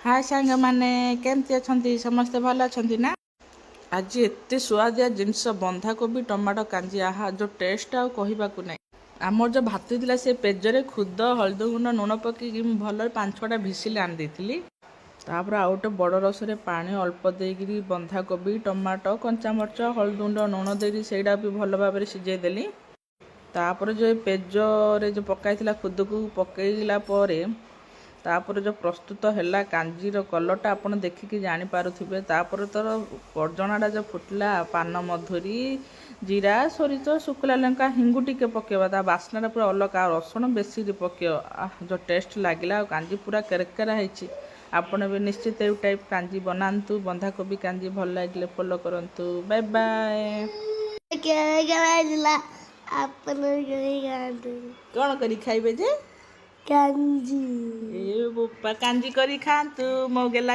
हाय सांग माने केमती अछंती समस्ते भल अछंती ना। आज एत सुआदिया जिनस बंधाकोबी टमाटो कांजी आहा जो टेस्ट आ कहबाकू ना। आमर जो भात थी से पेजरे खुद हलदी गुंड लुण पकईकि भल 5-6टा भिसिल आनी देती। तापर आउ गोटे बड़ रसरे पानी अल्प देकी बंधाकोबी टमाटो कंचामरच हलदी गुंड लुण देकी सेटा भी भल भाव सिझेदेली। तापर जो पेजरे जो पकाई खुद को पकईला तापर जो प्रस्तुत है कांजीर कलरटा आप देखिकी जानीपारे। तापर तर पर्जनाटा जो फुटला पान मधुरी जीरा सोरिष शुखला लंका हिंगु टिके पकेबा ता बास्ना पूरा अलग रसुण बेसी पकेब जो टेस्ट लगिला। कांजी पूरा केरकेरा है। आपण भी निश्चित यू टाइप कांजी बनातु। बंधाकोबी कांजी भल लगे फॉलो करंतु। Bye bye. कौन करी खाइबे जे कांजी ए बोपा कांजी करी खातु मो गेला।